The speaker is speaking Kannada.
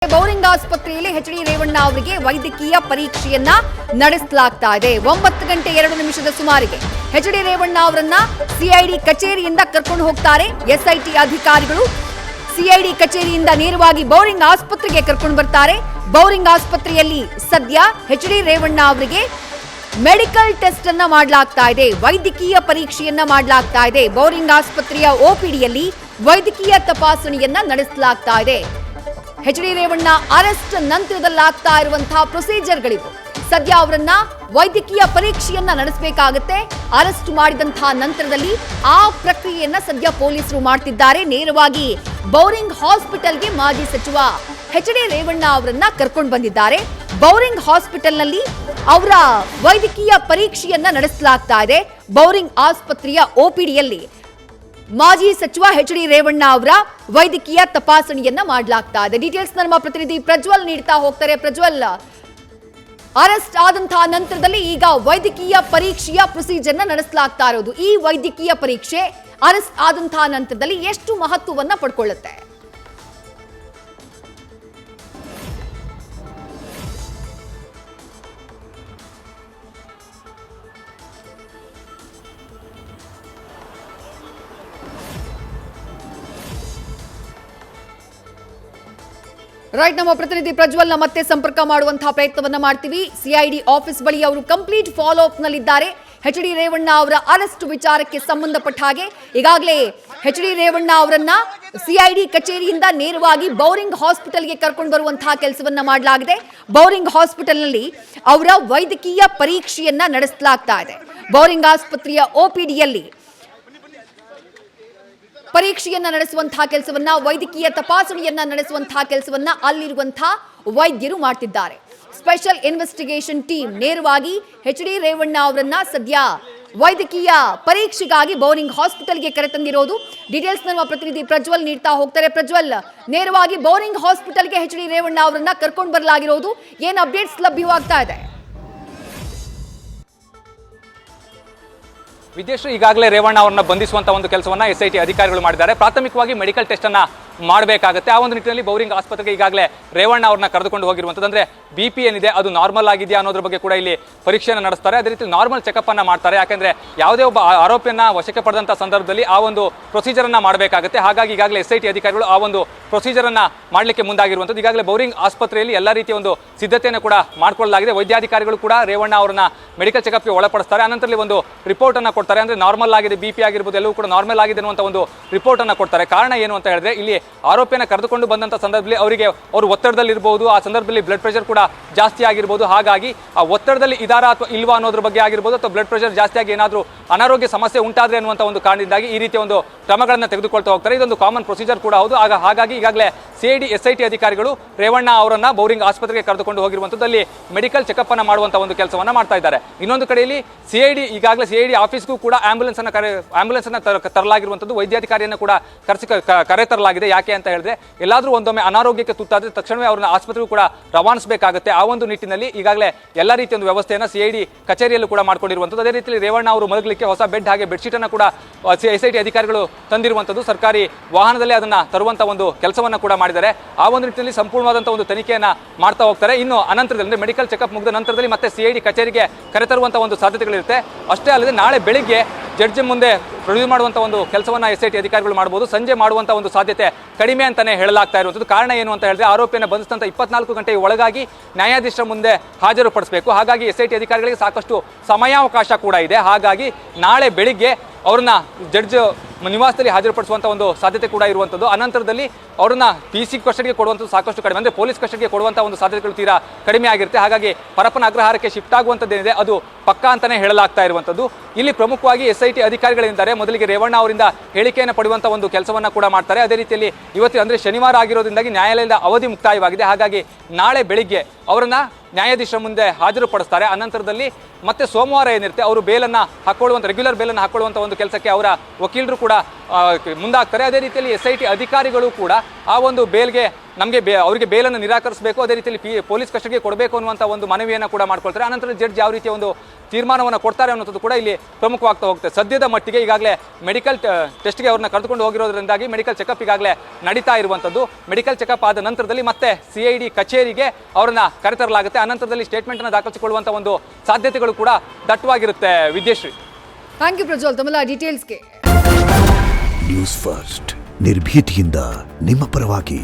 ಬೌರಿಂಗ್ ಆಸ್ಪತ್ರೆಯಲ್ಲಿ ಎಚ್ ಡಿ ರೇವಣ್ಣ ಅವರಿಗೆ ವೈದ್ಯಕೀಯ ಪರೀಕ್ಷೆಯನ್ನ ನಡೆಸಲಾಗ್ತಾ ಇದೆ. 9:02 ಸುಮಾರಿಗೆ ಎಚ್ ಡಿ ರೇವಣ್ಣ ಅವರನ್ನ ಸಿಐಡಿ ಕಚೇರಿಯಿಂದ ಕರ್ಕೊಂಡು ಹೋಗ್ತಾರೆ ಎಸ್ಐಟಿ ಅಧಿಕಾರಿಗಳು. ಸಿಐಡಿ ಕಚೇರಿಯಿಂದ ನೇರವಾಗಿ ಬೌರಿಂಗ್ ಆಸ್ಪತ್ರೆಗೆ ಕರ್ಕೊಂಡು ಬರ್ತಾರೆ. ಬೌರಿಂಗ್ ಆಸ್ಪತ್ರೆಯಲ್ಲಿ ಸದ್ಯ ಎಚ್ ಡಿ ರೇವಣ್ಣ ಅವರಿಗೆ ಮೆಡಿಕಲ್ ಟೆಸ್ಟ್ ಅನ್ನ ಮಾಡಲಾಗ್ತಾ ಇದೆ, ವೈದ್ಯಕೀಯ ಪರೀಕ್ಷೆಯನ್ನ ಮಾಡಲಾಗ್ತಾ ಇದೆ. ಬೌರಿಂಗ್ ಆಸ್ಪತ್ರೆಯ ಓಪಿಡಿಯಲ್ಲಿ ವೈದ್ಯಕೀಯ ತಪಾಸಣೆಯನ್ನ ನಡೆಸಲಾಗ್ತಾ ಇದೆ. ಎಚ್ ಡಿ ರೇವಣ್ಣ ಅರೆಸ್ಟ್ ನಂತರದಲ್ಲಾಗ್ತಾ ಇರುವಂತಹ ಪ್ರೊಸೀಜರ್ಗಳಿವು. ಸದ್ಯ ಅವರನ್ನ ವೈದ್ಯಕೀಯ ಪರೀಕ್ಷೆಯನ್ನ ನಡೆಸಬೇಕಾಗುತ್ತೆ. ಅರೆಸ್ಟ್ ಮಾಡಿದಂತಹ ನಂತರದಲ್ಲಿ ಆ ಪ್ರಕ್ರಿಯೆಯನ್ನ ಸದ್ಯ ಪೊಲೀಸರು ಮಾಡ್ತಿದ್ದಾರೆ. ನೇರವಾಗಿ ಬೌರಿಂಗ್ ಹಾಸ್ಪಿಟಲ್ಗೆ ಮಾಜಿ ಸಚಿವ ಎಚ್ ಡಿ ರೇವಣ್ಣ ಅವರನ್ನ ಕರ್ಕೊಂಡು ಬಂದಿದ್ದಾರೆ. ಬೌರಿಂಗ್ ಹಾಸ್ಪಿಟಲ್ನಲ್ಲಿ ಅವರ ವೈದ್ಯಕೀಯ ಪರೀಕ್ಷೆಯನ್ನ ನಡೆಸಲಾಗ್ತಾ ಇದೆ. ಬೌರಿಂಗ್ ಆಸ್ಪತ್ರೆಯ ಓಪಿಡಿಯಲ್ಲಿ ಮಾಜಿ ಸಚಿವ ಎಚ್ ಡಿ ರೇವಣ್ಣ ಅವರ ವೈದ್ಯಕೀಯ ತಪಾಸಣೆಯನ್ನ ಮಾಡಲಾಗ್ತಾ ಇದೆ. ಡೀಟೇಲ್ಸ್ ನಮ್ಮ ಪ್ರತಿನಿಧಿ ಪ್ರಜ್ವಲ್ ನೀಡ್ತಾ ಹೋಗ್ತಾರೆ. ಪ್ರಜ್ವಲ್, ಅರೆಸ್ಟ್ ಆದಂತಹ ನಂತರದಲ್ಲಿ ಈಗ ವೈದ್ಯಕೀಯ ಪರೀಕ್ಷೆಯ ಪ್ರೊಸೀಜರ್ನ ನಡೆಸಲಾಗ್ತಾ ಇರೋದು. ಈ ವೈದ್ಯಕೀಯ ಪರೀಕ್ಷೆ ಅರೆಸ್ಟ್ ಆದಂತಹ ನಂತರದಲ್ಲಿ ಎಷ್ಟು ಮಹತ್ವವನ್ನ ಪಡ್ಕೊಳ್ಳುತ್ತೆ? ರೈಟ್, ನಮ್ಮ ಪ್ರತಿನಿಧಿ ಪ್ರಜ್ವಲ್ನ ಮತ್ತೆ ಸಂಪರ್ಕ ಮಾಡುವಂತಹ ಪ್ರಯತ್ನವನ್ನ ಮಾಡ್ತೀವಿ. ಸಿಐಡಿ ಆಫೀಸ್ ಬಳಿ ಅವರು ಕಂಪ್ಲೀಟ್ ಫಾಲೋ ಅಪ್ ನಲ್ಲಿದ್ದಾರೆ. ಎಚ್ ಡಿ ರೇವಣ್ಣ ಅವರ ಅರೆಸ್ಟ್ ವಿಚಾರಕ್ಕೆ ಸಂಬಂಧಪಟ್ಟ ಹಾಗೆ ಈಗಾಗಲೇ ಎಚ್ ಡಿ ರೇವಣ್ಣ ಅವರನ್ನ ಸಿಐಡಿ ಕಚೇರಿಯಿಂದ ನೇರವಾಗಿ ಬೌರಿಂಗ್ ಹಾಸ್ಪಿಟಲ್ಗೆ ಕರ್ಕೊಂಡು ಬರುವಂತಹ ಕೆಲಸವನ್ನ ಮಾಡಲಾಗಿದೆ. ಬೌರಿಂಗ್ ಹಾಸ್ಪಿಟಲ್ನಲ್ಲಿ ಅವರ ವೈದ್ಯಕೀಯ ಪರೀಕ್ಷೆಯನ್ನ ನಡೆಸಲಾಗ್ತಾ ಇದೆ. ಬೌರಿಂಗ್ ಆಸ್ಪತ್ರೆಯ ಓಪಿಡಿಯಲ್ಲಿ ಪರೀಕ್ಷೆಯನ್ನ ನಡೆಸುವಂತಹ ಕೆಲಸವನ್ನ, ವೈದ್ಯಕೀಯ ತಪಾಸಣೆಯನ್ನ ನಡೆಸುವಂತಹ ಕೆಲಸವನ್ನ ಅಲ್ಲಿರುವಂತಹ ವೈದ್ಯರು ಮಾಡ್ತಿದ್ದಾರೆ. ಸ್ಪೆಷಲ್ ಇನ್ವೆಸ್ಟಿಗೇಷನ್ ಟೀಮ್ ನೇರವಾಗಿ ಎಚ್ ಡಿ ರೇವಣ್ಣ ಅವರನ್ನ ಸದ್ಯ ವೈದ್ಯಕೀಯ ಪರೀಕ್ಷೆಗಾಗಿ ಬೌರಿಂಗ್ ಹಾಸ್ಪಿಟಲ್ಗೆ ಕರೆತಂದಿರೋದು. ಡೀಟೇಲ್ಸ್ ನಮ್ಮ ಪ್ರತಿನಿಧಿ ಪ್ರಜ್ವಲ್ ನೀಡ್ತಾ ಹೋಗ್ತಾರೆ. ಪ್ರಜ್ವಲ್, ನೇರವಾಗಿ ಬೌರಿಂಗ್ ಹಾಸ್ಪಿಟಲ್ಗೆ ಎಚ್ ಡಿ ರೇವಣ್ಣ ಅವರನ್ನ ಕರ್ಕೊಂಡು ಬರಲಾಗಿರೋದು, ಏನ್ ಅಪ್ಡೇಟ್ಸ್ ಲಭ್ಯವಾಗ್ತಾ ಇದೆ? ವಿದೇಶರು ಈಗಾಗಲೇ ರೇವಣ್ಣ ಅವರನ್ನ ಬಂಧಿಸುವಂತ ಒಂದು ಕೆಲಸವನ್ನ ಎಸ್ಐಟಿ ಅಧಿಕಾರಿಗಳು ಮಾಡಿದ್ದಾರೆ. ಪ್ರಾಥಮಿಕವಾಗಿ ಮೆಡಿಕಲ್ ಟೆಸ್ಟ್ ಅನ್ನ ಮಾಡಬೇಕಾಗುತ್ತೆ. ಆ ಒಂದು ನಿಟ್ಟಿನಲ್ಲಿ ಬೌರಿಂಗ್ ಆಸ್ಪತ್ರೆಗೆ ಈಗಾಗಲೇ ರೇವಣ್ಣ ಅವರನ್ನ ಕರೆದುಕೊಂಡು ಹೋಗಿರುವಂಥದ್ದು. ಅಂದ್ರೆ BP ಏನಿದೆ ಅದು ನಾರ್ಮಲ್ ಆಗಿದೆಯಾ ಅನ್ನೋದ್ರ ಬಗ್ಗೆ ಕೂಡ ಇಲ್ಲಿ ಪರೀಕ್ಷೆಯನ್ನು ನಡೆಸ್ತಾರೆ. ಅದೇ ರೀತಿ ನಾರ್ಮಲ್ ಚೆಕಪ್ ಅನ್ನ ಮಾಡ್ತಾರೆ. ಯಾಕಂದ್ರೆ ಯಾವುದೇ ಒಬ್ಬ ಆರೋಪಿಯನ್ನ ವಶಕ್ಕೆ ಪಡೆದಂತ ಸಂದರ್ಭದಲ್ಲಿ ಆ ಒಂದು ಪ್ರೊಸೀಜರ್ ಅನ್ನ ಮಾಡಬೇಕಾಗುತ್ತೆ. ಹಾಗಾಗಿ ಈಗಾಗಲೇ ಎಸ್ಐಟಿ ಅಧಿಕಾರಿಗಳು ಆ ಒಂದು ಪ್ರೊಸೀಜರ್ ಅನ್ನ ಮಾಡಲಿಕ್ಕೆ ಮುಂದಾಗಿರುವಂಥದ್ದು. ಈಗಾಗಲೇ ಬೌರಿಂಗ್ ಆಸ್ಪತ್ರೆಯಲ್ಲಿ ಎಲ್ಲ ರೀತಿಯ ಒಂದು ಸಿದ್ಧತೆಯನ್ನು ಕೂಡ ಮಾಡಿಕೊಳ್ಳಲಾಗಿದೆ. ವೈದ್ಯಾಧಿಕಾರಿಗಳು ಕೂಡ ರೇವಣ್ಣ ಅವರನ್ನ ಮೆಡಿಕಲ್ ಚೆಕಪ್ಗೆ ಒಳಪಡಿಸ್ತಾರೆ. ಅನಂತರದಲ್ಲಿ ಒಂದು ರಿಪೋರ್ಟ್ ಅನ್ನ ಕೊಡ್ತಾರೆ. ಅಂದ್ರೆ ನಾರ್ಮಲ್ ಆಗಿದೆ, BP ಆಗಿರ್ಬೋದು, ಎಲ್ಲವೂ ಕೂಡ ನಾರ್ಮಲ್ ಆಗಿದೆ ಅನ್ನುವಂಥ ಒಂದು ರಿಪೋರ್ಟ್ ಅನ್ನ ಕೊಡ್ತಾರೆ. ಕಾರಣ ಏನು ಅಂತ ಹೇಳಿದ್ರೆ, ಇಲ್ಲಿ ಆರೋಪಿಯನ್ನ ಕರೆದುಕೊಂಡು ಬಂದಂತ ಸಂದರ್ಭದಲ್ಲಿ ಅವರಿಗೆ ಅವರು ಒತ್ತಡದಲ್ಲಿ ಇರಬಹುದು, ಆ ಸಂದರ್ಭದಲ್ಲಿ ಬ್ಲಡ್ ಪ್ರೆಷರ್ ಕೂಡ ಜಾಸ್ತಿ ಆಗಿರ್ಬೋದು. ಹಾಗಾಗಿ ಆ ಒತ್ತಡದಲ್ಲಿ ಇದಾರಾ ಅಥವಾ ಇಲ್ವಾ ಅನ್ನೋದ್ರ ಬಗ್ಗೆ ಆಗಿರ್ಬೋದು, ಅಥವಾ ಬ್ಲಡ್ ಪ್ರೆಷರ್ ಜಾಸ್ತಿ ಆಗಿ ಏನಾದರೂ ಅನಾರೋಗ್ಯ ಸಮಸ್ಯೆ ಉಂಟಾದ್ರೆ ಅನ್ನುವಂಥ ಒಂದು ಕಾರಣದಿಂದಾಗಿ ಈ ರೀತಿಯ ಒಂದು ಕ್ರಮಗಳನ್ನು ತೆಗೆದುಕೊಳ್ತಾ ಹೋಗ್ತಾರೆ. ಇದೊಂದು ಕಾಮನ್ ಪ್ರೊಸೀಜರ್ ಕೂಡ ಹೌದು. ಹಾಗಾಗಿ ಈಗಾಗಲೇ ಸಿಐಡಿ SIT ಅಧಿಕಾರಿಗಳು ರೇವಣ್ಣ ಅವರನ್ನ ಬೌರಿಂಗ್ ಆಸ್ಪತ್ರೆಗೆ ಕರೆದುಕೊಂಡು ಹೋಗಿರುವಂಥದ್ದು, ಅಲ್ಲಿ ಮೆಡಿಕಲ್ ಚೆಕಪ್ ಅನ್ನ ಮಾಡುವಂಥ ಒಂದು ಕೆಲಸವನ್ನ ಮಾಡ್ತಾ ಇದ್ದಾರೆ. ಇನ್ನೊಂದು ಕಡೆಯಲ್ಲಿ ಈಗಾಗಲೇ ಸಿಐಡಿ ಆಫೀಸ್ಗೂ ಕೂಡ ಆಂಬ್ಯುಲೆನ್ಸ್ ಅನ್ನ ತರಲಾಗಿರುವಂಥದ್ದು. ವೈದ್ಯಾಧಿಕಾರಿಯನ್ನು ಕೂಡ ಕರೆ ತರಲಾಗಿದೆ. ಯಾಕೆ ಅಂತ ಹೇಳಿದ್ರೆ, ಎಲ್ಲಾದ್ರೂ ಒಂದೊಮ್ಮೆ ಅನಾರೋಗ್ಯಕ್ಕೆ ತುತ್ತಾದ್ರೆ ತಕ್ಷಣವೇ ಅವ್ರನ್ನ ಆಸ್ಪತ್ರೆಗೂ ಕೂಡ ರವಾನಿಸಬೇಕಾಗುತ್ತೆ. ಆ ಒಂದು ನಿಟ್ಟಿನಲ್ಲಿ ಈಗಾಗಲೇ ಎಲ್ಲ ರೀತಿಯ ಒಂದು ವ್ಯವಸ್ಥೆಯನ್ನು ಸಿಐಡಿ ಕಚೇರಿಯಲ್ಲೂ ಕೂಡ ಮಾಡ್ಕೊಂಡಿರುವಂಥದ್ದು. ಅದೇ ರೀತಿಯಲ್ಲಿ ರೇವಣ್ಣ ಅವರು ಮಲಗಲಿಕ್ಕೆ ಹೊಸ ಬೆಡ್ ಹಾಗೆ ಬೆಡ್ಶೀಟ್ ಅನ್ನು ಕೂಡ SIT ಅಧಿಕಾರಿಗಳು ತಂದಿರುವಂಥದ್ದು. ಸರ್ಕಾರಿ ವಾಹನದಲ್ಲಿ ಅದನ್ನ ತರುವಂತ ಒಂದು ಕೆಲಸವನ್ನ ಕೂಡ ಮಾಡಿದ್ದಾರೆ. ಆ ಒಂದು ನಿಟ್ಟಿನಲ್ಲಿ ಸಂಪೂರ್ಣವಾದಂತಹ ಒಂದು ತನಿಖೆಯನ್ನ ಮಾಡ್ತಾ ಹೋಗ್ತಾರೆ. ಇನ್ನು ಅನಂತರದಲ್ಲಿ ಅಂದ್ರೆ ಮೆಡಿಕಲ್ ಚೆಕಪ್ ಮುಗಿದ ನಂತರದಲ್ಲಿ ಮತ್ತೆ ಸಿಐಡಿ ಕಚೇರಿಗೆ ಕರೆತರುವಂತಹ ಒಂದು ಸಾಧ್ಯತೆಗಳಿರುತ್ತೆ. ಅಷ್ಟೇ ಅಲ್ಲದೆ ನಾಳೆ ಬೆಳಿಗ್ಗೆ ಜಡ್ಜ್ ಮುಂದೆ ಪ್ರೊಡ್ಯೂಸ್ ಮಾಡುವಂತ ಒಂದು ಕೆಲಸವನ್ನ SIT ಅಧಿಕಾರಿಗಳು ಮಾಡಬಹುದು. ಸಂಜೆ ಮಾಡುವಂತ ಒಂದು ಸಾಧ್ಯತೆ ಕಡಿಮೆ ಅಂತಾನೆ ಹೇಳಲಾಗ್ತಾ ಇರುವಂಥದ್ದು. ಕಾರಣ ಏನು ಅಂತ ಹೇಳಿದ್ರೆ, ಆರೋಪಿಯನ್ನು ಬಂಧಿಸಿದಂತ 24 ಗಂಟೆಯ ಒಳಗಾಗಿ ನ್ಯಾಯಾಧೀಶರ ಮುಂದೆ ಹಾಜರುಪಡಿಸಬೇಕು. ಹಾಗಾಗಿ SIT ಅಧಿಕಾರಿಗಳಿಗೆ ಸಾಕಷ್ಟು ಸಮಯಾವಕಾಶ ಕೂಡ ಇದೆ. ಹಾಗಾಗಿ ನಾಳೆ ಬೆಳಿಗ್ಗೆ ಅವ್ರನ್ನ ಜಡ್ಜ್ ನಿವಾಸದಲ್ಲಿ ಹಾಜರುಪಡಿಸುವಂತ ಒಂದು ಸಾಧ್ಯತೆ ಕೂಡ ಇರುವಂಥದ್ದು. ಅನಂತರದಲ್ಲಿ ಅವ್ರನ್ನ PC ಕಸ್ಟಡಿಗೆ ಕೊಡುವಂಥದ್ದು ಸಾಕಷ್ಟು ಕಡಿಮೆ, ಅಂದ್ರೆ ಪೊಲೀಸ್ ಕಸ್ಟಡಿಗೆ ಕೊಡುವಂಥ ಒಂದು ಸಾಧ್ಯತೆಗಳು ತೀರಾ ಕಡಿಮೆ ಆಗಿರುತ್ತೆ. ಹಾಗಾಗಿ ಪರಪ್ಪನ ಅಗ್ರಹಾರಕ್ಕೆ ಶಿಫ್ಟ್ ಆಗುವಂಥದ್ದೇನಿದೆ ಅದು ಪಕ್ಕಾ ಅಂತಾನೆ ಹೇಳಲಾಗ್ತಾ ಇರುವಂಥದ್ದು. ಇಲ್ಲಿ ಪ್ರಮುಖವಾಗಿ SIT ಅಧಿಕಾರಿಗಳಿದ್ದಾರೆ. ಮೊದಲಿಗೆ ರೇವಣ್ಣ ಅವರಿಂದ ಹೇಳಿಕೆಯನ್ನು ಪಡೆಯುವಂಥ ಒಂದು ಕೆಲಸವನ್ನ ಕೂಡ ಮಾಡ್ತಾರೆ. ಅದೇ ರೀತಿಯಲ್ಲಿ ಇವತ್ತು ಅಂದ್ರೆ ಶನಿವಾರ ಆಗಿರೋದ್ರಿಂದಾಗಿ ನ್ಯಾಯಾಲಯದ ಅವಧಿ ಮುಕ್ತಾಯವಾಗಿದೆ. ಹಾಗಾಗಿ ನಾಳೆ ಬೆಳಿಗ್ಗೆ ಅವರನ್ನ ನ್ಯಾಯಾಧೀಶರ ಮುಂದೆ ಹಾಜರುಪಡಿಸ್ತಾರೆ. ಅನಂತರದಲ್ಲಿ ಮತ್ತೆ ಸೋಮವಾರ ಏನಿರುತ್ತೆ ಅವರು ಬೇಲನ್ನ ಹಾಕೊಳ್ಳುವಂಥ ರೆಗ್ಯುಲರ್ ಬೇಲನ್ನು ಹಾಕೊಳ್ಳುವಂಥ ಒಂದು ಕೆಲಸಕ್ಕೆ ಅವರ ವಕೀಲರು ಕೂಡ ಕೂಡ ಮುಂದಾಗ್ತಾರೆ. ಅದೇ ರೀತಿಯಲ್ಲಿ SIT ಅಧಿಕಾರಿಗಳು ಕೂಡ ಆ ಒಂದು ಬೇಲ್ಗೆ ಅವರಿಗೆ ಬೇಲನ್ನು ನಿರಾಕರಿಸಬೇಕು, ಅದೇ ರೀತಿಯಲ್ಲಿ ಪೊಲೀಸ್ ಕಸ್ಟಡಿಗೆ ಕೊಡಬೇಕು ಅನ್ನುವಂಥ ಒಂದು ಮನವಿಯನ್ನು ಕೂಡ ಮಾಡ್ಕೊಳ್ತಾರೆ. ಆನಂತರ ಜಡ್ಜ್ ಯಾವ ರೀತಿಯ ಒಂದು ತೀರ್ಮಾನವನ್ನು ಕೊಡ್ತಾರೆ ಅನ್ನೋದು ಕೂಡ ಇಲ್ಲಿ ಪ್ರಮುಖವಾಗ್ತಾ ಹೋಗುತ್ತೆ. ಸದ್ಯದ ಮಟ್ಟಿಗೆ ಈಗಾಗಲೇ ಮೆಡಿಕಲ್ ಟೆಸ್ಟ್ಗೆ ಅವ್ರನ್ನ ಕರೆದುಕೊಂಡು ಹೋಗಿರೋದ್ರಿಂದಾಗಿ ಮೆಡಿಕಲ್ ಚೆಕಪ್ ಈಗಾಗಲೇ ನಡೀತಾ ಇರುವಂಥದ್ದು. ಮೆಡಿಕಲ್ ಚೆಕಪ್ ಆದ ನಂತರದಲ್ಲಿ ಮತ್ತೆ CID ಕಚೇರಿಗೆ ಅವರನ್ನ ಕರೆತರಲಾಗುತ್ತೆ. ಅನಂತರದಲ್ಲಿ ಸ್ಟೇಟ್ಮೆಂಟನ್ನು ದಾಖಲಿಸಿಕೊಳ್ಳುವಂಥ ಒಂದು ಸಾಧ್ಯತೆಗಳು ಕೂಡ ದಟ್ಟವಾಗಿರುತ್ತೆ. ವಿದ್ಯಶ್ರೀ, ಥ್ಯಾಂಕ್ ಯು ಪ್ರಜ್ವಲ್ ತಮ್ಮೆಲ್ಲ ಡೀಟೇಲ್ಸ್ಗೆ. ನ್ಯೂಸ್ ಫಸ್ಟ್ ನಿರ್ಭೀತಿಯಿಂದ ನಿಮ್ಮ ಪರವಾಗಿ.